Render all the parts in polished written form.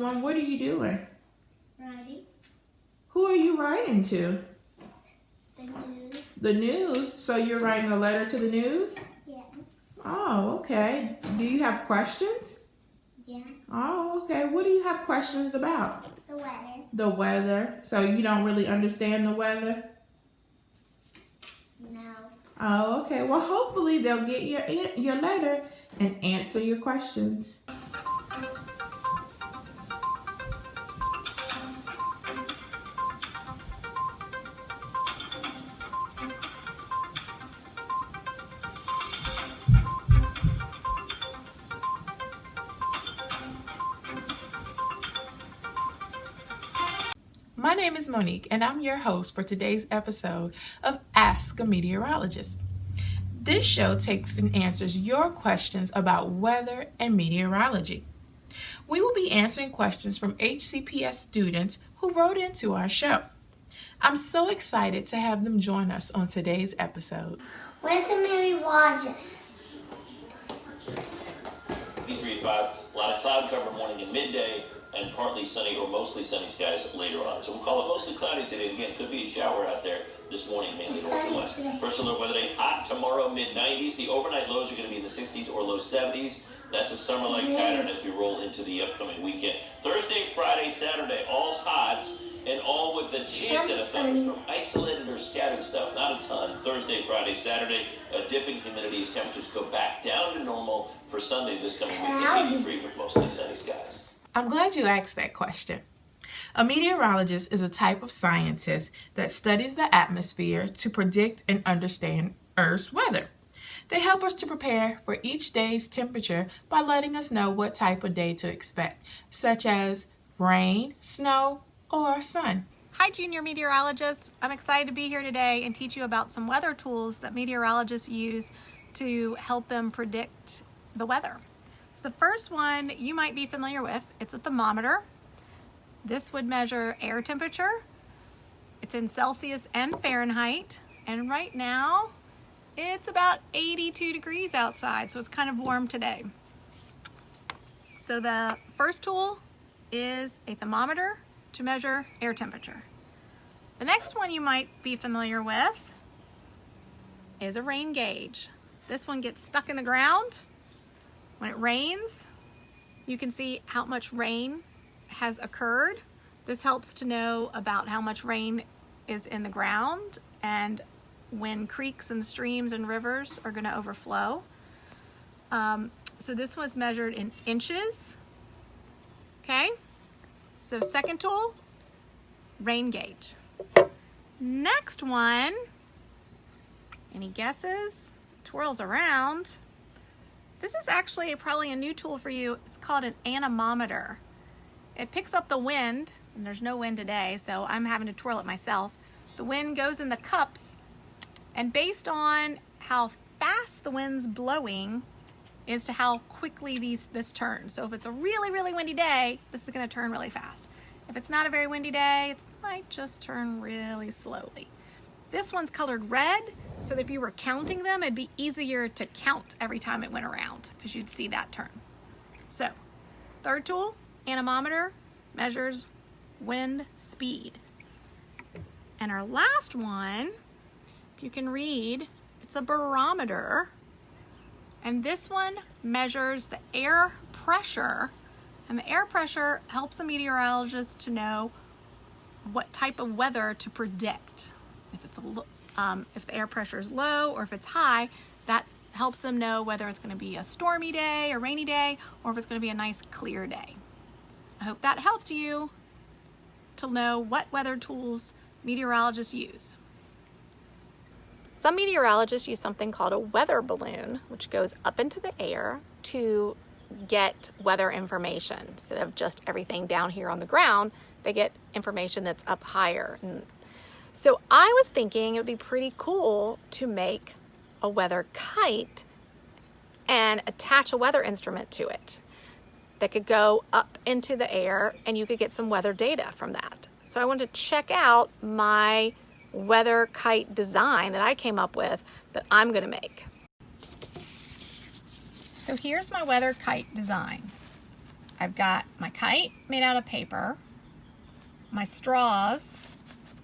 one. What are you doing? Writing. Who are you writing to? The news. The news? So you're writing a letter to the news? Yeah. Oh, okay. Do you have questions? Yeah. Oh, okay. What do you have questions about? The weather. The weather. So you don't really understand the weather? No. Oh, okay. Well, hopefully they'll get your letter and answer your questions. My name is Monique, and I'm your host for today's episode of Ask a Meteorologist. This show takes and answers your questions about weather and meteorology. We will be answering questions from HCPS students who wrote into our show. I'm so excited to have them join us on today's episode. Where's the meteorologist? 3 5, a lot of cloud cover morning and midday, and partly sunny or mostly sunny skies later on. So we'll call it mostly cloudy today. Again, could be a shower out there this morning, mainly north and west. First alert weather day, hot tomorrow, mid-90s. The overnight lows are going to be in the 60s or low 70s. That's a summer-like pattern as we roll into the upcoming weekend. Thursday, Friday, Saturday, all hot and all with the chance of a thunderstorm. Isolated or scattered stuff, not a ton. Thursday, Friday, Saturday, a dip in humidity as temperatures go back down to normal for Sunday this coming weekend, 83 with mostly sunny skies. I'm glad you asked that question. A meteorologist is a type of scientist that studies the atmosphere to predict and understand Earth's weather. They help us to prepare for each day's temperature by letting us know what type of day to expect, such as rain, snow, or sun. Hi, junior meteorologists. I'm excited to be here today and teach you about some weather tools that meteorologists use to help them predict the weather. So the first one you might be familiar with, it's a thermometer. This would measure air temperature. It's in Celsius and Fahrenheit. And right now, it's about 82 degrees outside, so it's kind of warm today. So the first tool is a thermometer to measure air temperature. The next one you might be familiar with is a rain gauge. This one gets stuck in the ground. When it rains, you can see how much rain has occurred. This helps to know about how much rain is in the ground and when creeks and streams and rivers are going to overflow. So this was measured in inches. Okay, so second tool, rain gauge. Next one, any guesses? Twirls around. This is actually probably a new tool for you. It's called an anemometer. It picks up the wind, and there's no wind today, so I'm having to twirl it myself. The wind goes in the cups, and based on how fast the wind's blowing is to how quickly this turns. So if it's a really, really windy day, this is gonna turn really fast. If it's not a very windy day, it might just turn really slowly. This one's colored red, so that if you were counting them, it'd be easier to count every time it went around because you'd see that turn. So, third tool, anemometer, measures wind speed. And our last one, if you can read, it's a barometer. And this one measures the air pressure. And the air pressure helps a meteorologist to know what type of weather to predict. If the air pressure is low or if it's high, that helps them know whether it's going to be a stormy day, a rainy day, or if it's going to be a nice clear day. I hope that helps you to know what weather tools meteorologists use. Some meteorologists use something called a weather balloon, which goes up into the air to get weather information. Instead of just everything down here on the ground, they get information that's up higher. And so I was thinking it would be pretty cool to make a weather kite and attach a weather instrument to it that could go up into the air and you could get some weather data from that. So I wanted to check out my weather kite design that I came up with that I'm going to make. So here's my weather kite design. I've got my kite made out of paper, my straws,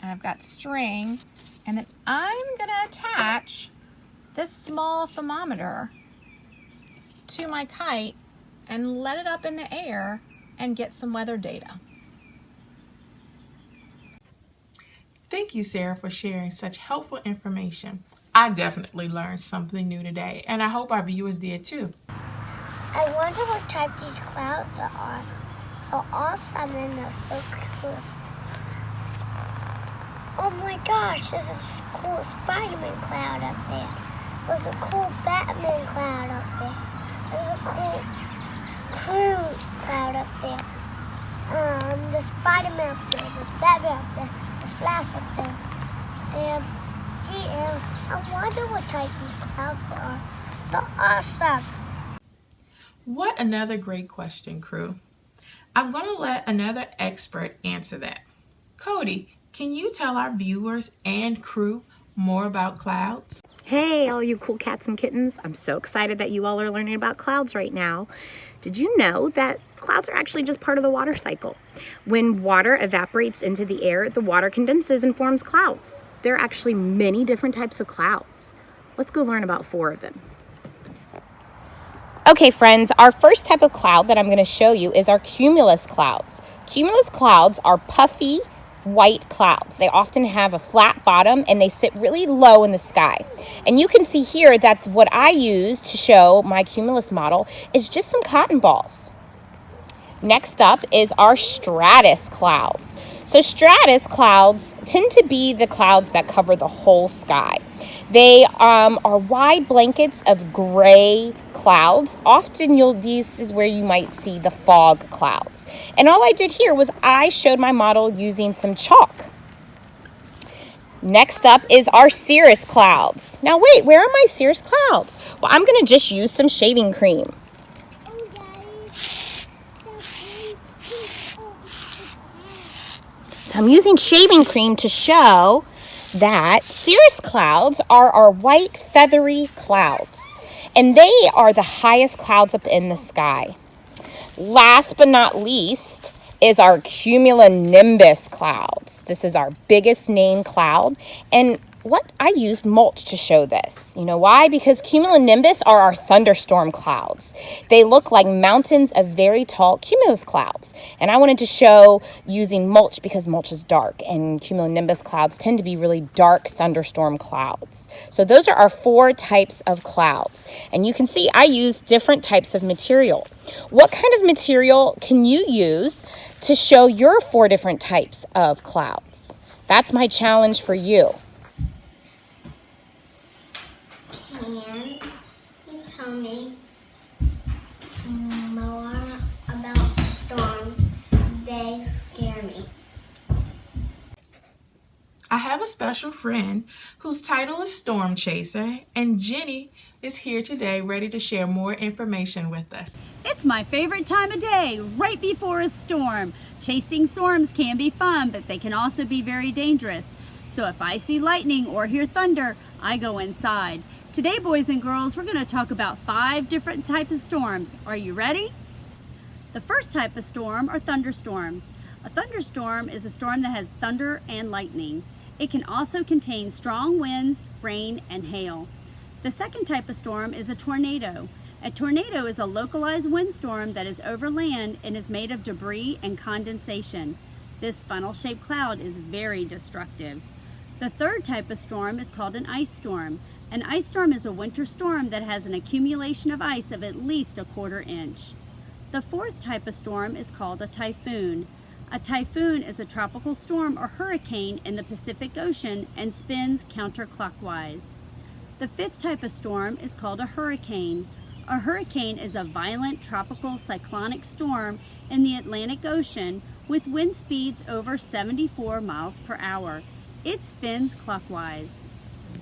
and I've got string, and then I'm gonna attach this small thermometer to my kite and let it up in the air and get some weather data. Thank you, Sarah, for sharing such helpful information. I definitely learned something new today, and I hope our viewers did too. I wonder what type these clouds are. They're awesome and they're so cool. Oh my gosh, there's a cool Spider-Man cloud up there. There's a cool Batman cloud up there. There's a cool Crew cloud up there. There's Spider-Man up there. There's Batman up there. There's Flash up there. And I wonder what type these clouds are. They're awesome. What another great question, crew. I'm going to let another expert answer that. Cody, can you tell our viewers and crew more about clouds? Hey, all you cool cats and kittens. I'm so excited that you all are learning about clouds right now. Did you know that clouds are actually just part of the water cycle? When water evaporates into the air, the water condenses and forms clouds. There are actually many different types of clouds. Let's go learn about 4 of them. Okay, friends, our first type of cloud that I'm going to show you is our cumulus clouds. Cumulus clouds are puffy, white clouds. They often have a flat bottom and they sit really low in the sky. And you can see here that what I use to show my cumulus model is just some cotton balls. Next up is our stratus clouds. So stratus clouds tend to be the clouds that cover the whole sky. They are wide blankets of gray clouds. Often this is where you might see the fog clouds. And all I did here was I showed my model using some chalk. Next up is our cirrus clouds. Now wait, where are my cirrus clouds? Well, I'm going to just use some shaving cream. So I'm using shaving cream to show that cirrus clouds are our white feathery clouds, and they are the highest clouds up in the sky. Last but not least is our cumulonimbus clouds. This is our biggest named cloud, and I used mulch to show this. You know why? Because cumulonimbus are our thunderstorm clouds. They look like mountains of very tall cumulus clouds. And I wanted to show using mulch because mulch is dark, and cumulonimbus clouds tend to be really dark thunderstorm clouds. So those are our 4 types of clouds. And you can see I use different types of material. What kind of material can you use to show your 4 different types of clouds? That's my challenge for you. Can you tell me more about storms? They scare me. I have a special friend whose title is Storm Chaser, and Jenny is here today ready to share more information with us. It's my favorite time of day, right before a storm. Chasing storms can be fun, but they can also be very dangerous. So if I see lightning or hear thunder, I go inside. Today, boys and girls, we're going to talk about 5 different types of storms. Are you ready? The first type of storm are thunderstorms. A thunderstorm is a storm that has thunder and lightning. It can also contain strong winds, rain, and hail. The second type of storm is a tornado. A tornado is a localized windstorm that is over land and is made of debris and condensation. This funnel-shaped cloud is very destructive. The third type of storm is called an ice storm. An ice storm is a winter storm that has an accumulation of ice of at least a 1/4 inch. The fourth type of storm is called a typhoon. A typhoon is a tropical storm or hurricane in the Pacific Ocean and spins counterclockwise. The fifth type of storm is called a hurricane. A hurricane is a violent tropical cyclonic storm in the Atlantic Ocean with wind speeds over 74 miles per hour. It spins clockwise.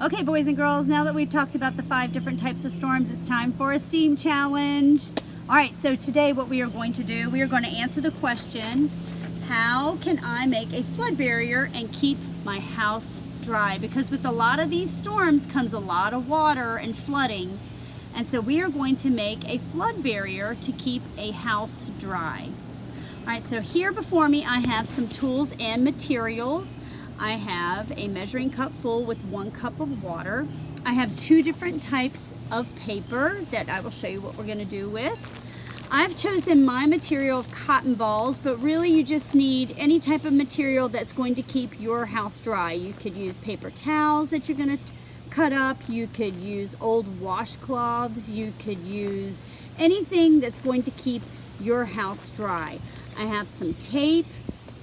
Okay, boys and girls, now that we've talked about the 5 different types of storms, it's time for a STEAM challenge. All right, so today what we are going to do, we are going to answer the question, how can I make a flood barrier and keep my house dry? Because with a lot of these storms comes a lot of water and flooding. And so we are going to make a flood barrier to keep a house dry. All right, so here before me I have some tools and materials. I have a measuring cup full with 1 cup of water. I have 2 different types of paper that I will show you what we're going to do with. I've chosen my material of cotton balls, but really you just need any type of material that's going to keep your house dry. You could use paper towels that you're going to cut up. You could use old washcloths. You could use anything that's going to keep your house dry. I have some tape.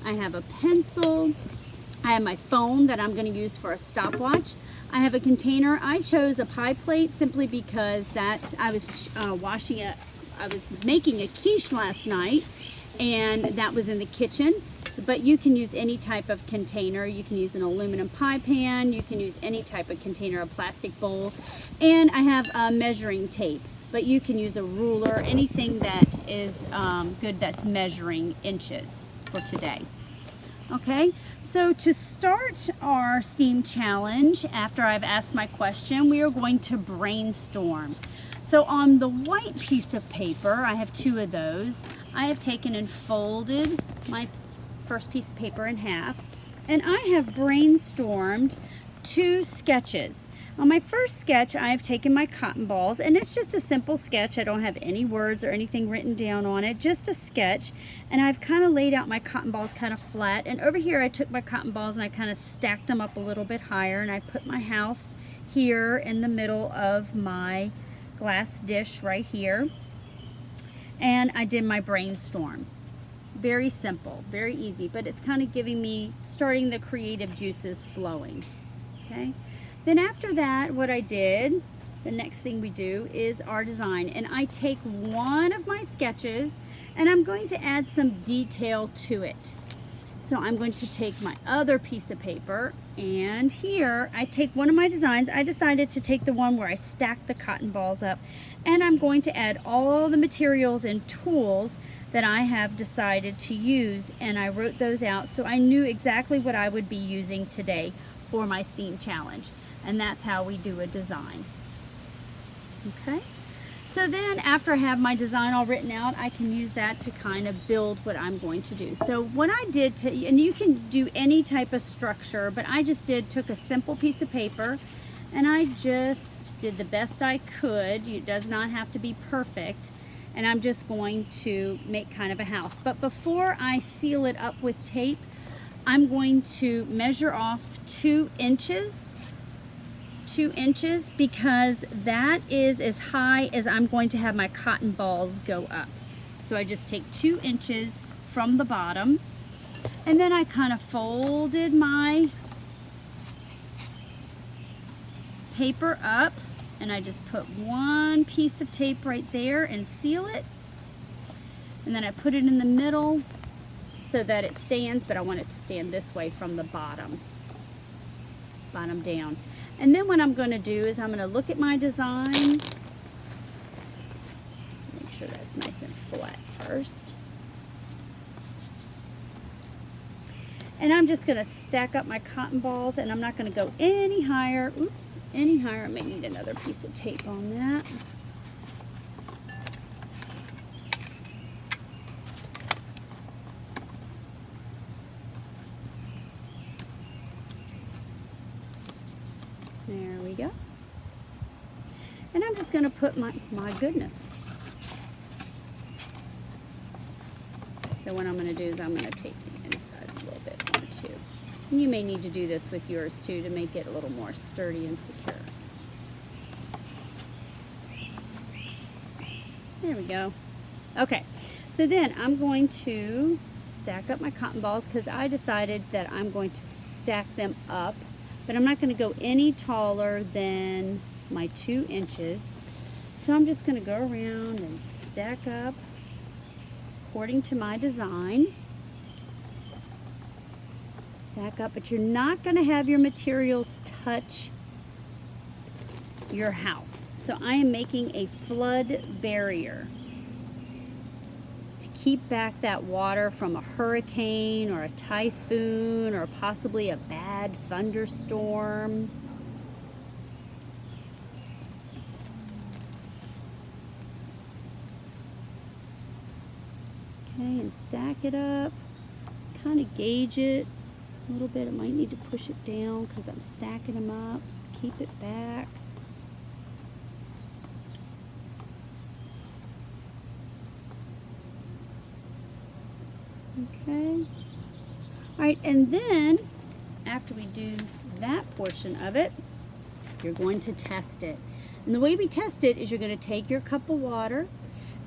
I have a pencil. I have my phone that I'm going to use for a stopwatch. I have a container. I chose a pie plate simply because that I was I was making a quiche last night, and that was in the kitchen. But you can use any type of container. You can use an aluminum pie pan. You can use any type of container, a plastic bowl. And I have measuring tape, but you can use a ruler, anything that is good that's measuring inches for today. Okay, so to start our STEAM challenge, after I've asked my question, we are going to brainstorm. So on the white piece of paper, I have 2 of those. I have taken and folded my first piece of paper in half, and I have brainstormed 2 sketches. On my first sketch, I have taken my cotton balls, and it's just a simple sketch. I don't have any words or anything written down on it, just a sketch. And I've kind of laid out my cotton balls kind of flat. And over here, I took my cotton balls and I kind of stacked them up a little bit higher, and I put my house here in the middle of my glass dish right here. And I did my brainstorm. Very simple, very easy, but it's kind of giving me, starting the creative juices flowing, okay? Then after that, what I did, the next thing we do is our design. And I take one of my sketches and I'm going to add some detail to it. So I'm going to take my other piece of paper, and here I take one of my designs. I decided to take the one where I stacked the cotton balls up, and I'm going to add all the materials and tools that I have decided to use, and I wrote those out so I knew exactly what I would be using today for my STEAM challenge. And that's how we do a design. Okay, so then after I have my design all written out, I can use that to kind of build what I'm going to do. So what I did and you can do any type of structure, but I just took a simple piece of paper and I just did the best I could. It does not have to be perfect. And I'm just going to make kind of a house. But before I seal it up with tape, I'm going to measure off 2 inches. 2 inches, because that is as high as I'm going to have my cotton balls go up. So I just take 2 inches from the bottom, and then I kind of folded my paper up, and I just put one piece of tape right there and seal it, and then I put it in the middle so that it stands, but I want it to stand this way from the bottom down. And then what I'm going to do is I'm going to look at my design, make sure that's nice and flat first, and I'm just going to stack up my cotton balls, and I'm not going to go any higher. Oops, any higher. I may need another piece of tape on that. There we go. And I'm just going to put my goodness. So what I'm going to do is I'm going to tape the insides a little bit more too. And you may need to do this with yours too to make it a little more sturdy and secure. There we go. Okay, so then I'm going to stack up my cotton balls because I decided that I'm going to stack them up. But I'm not going to go any taller than my 2 inches. So I'm just going to go around and stack up according to my design. Stack up, but you're not going to have your materials touch your house. So I am making a flood barrier to keep back that water from a hurricane or a typhoon or possibly a bad thunderstorm. and stack it up. Kind of gauge it a little bit. I might need to push it down because I'm stacking them up. Keep it back. Okay. All right, and then after we do that portion of it, you're going to test it. And the way we test it is you're going to take your cup of water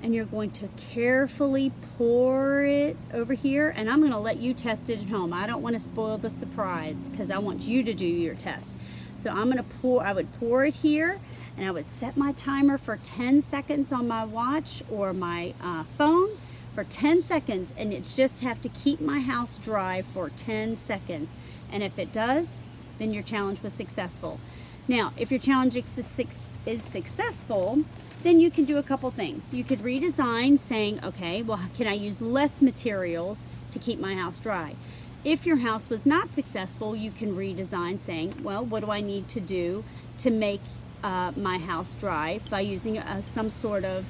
and you're going to carefully pour it over here, and I'm going to let you test it at home. I don't want to spoil the surprise because I want you to do your test. So I'm going to I would pour it here, and I would set my timer for 10 seconds on my watch or my phone for 10 seconds, and it's just have to keep my house dry for 10 seconds. And if it does, then your challenge was successful. Now, if your challenge is successful, then you can do a couple things. You could redesign saying, okay, well, can I use less materials to keep my house dry? If your house was not successful, you can redesign saying, well, what do I need to do to make my house dry by using some sort of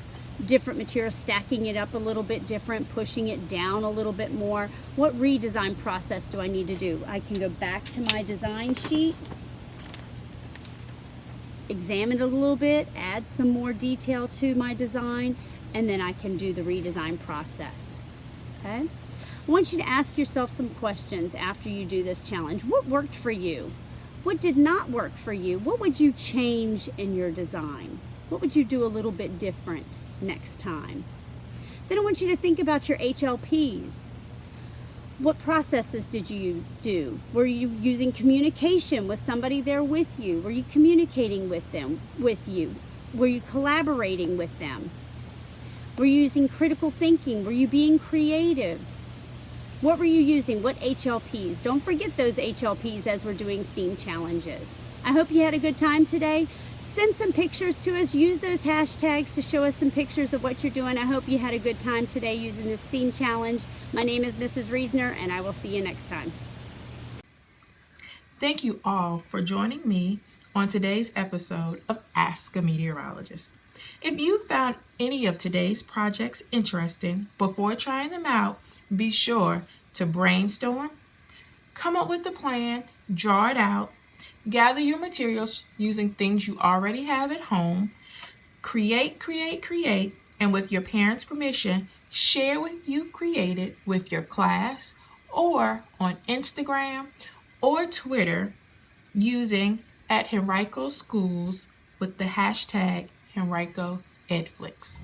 different material, stacking it up a little bit different, pushing it down a little bit more. What redesign process do I need to do? I can go back to my design sheet, examine it a little bit, add some more detail to my design, and then I can do the redesign process. Okay? I want you to ask yourself some questions after you do this challenge. What worked for you? What did not work for you? What would you change in your design? What would you do a little bit different next time? Then I want you to think about your HLPs. What processes did you do? Were you using communication with somebody there with you? Were you communicating with you? Were you collaborating with them? Were you using critical thinking? Were you being creative? What were you using? What HLPs? Don't forget those HLPs as we're doing STEAM challenges. I hope you had a good time today. Send some pictures to us. Use those hashtags to show us some pictures of what you're doing. I hope you had a good time today using the STEAM challenge. My name is Mrs. Reesner, and I will see you next time. Thank you all for joining me on today's episode of Ask a Meteorologist. If you found any of today's projects interesting, before trying them out, be sure to brainstorm, come up with a plan, draw it out, gather your materials using things you already have at home, create, and with your parents' permission, share what you've created with your class or on Instagram or Twitter using @Henrico Schools with the hashtag HenricoEdFlix.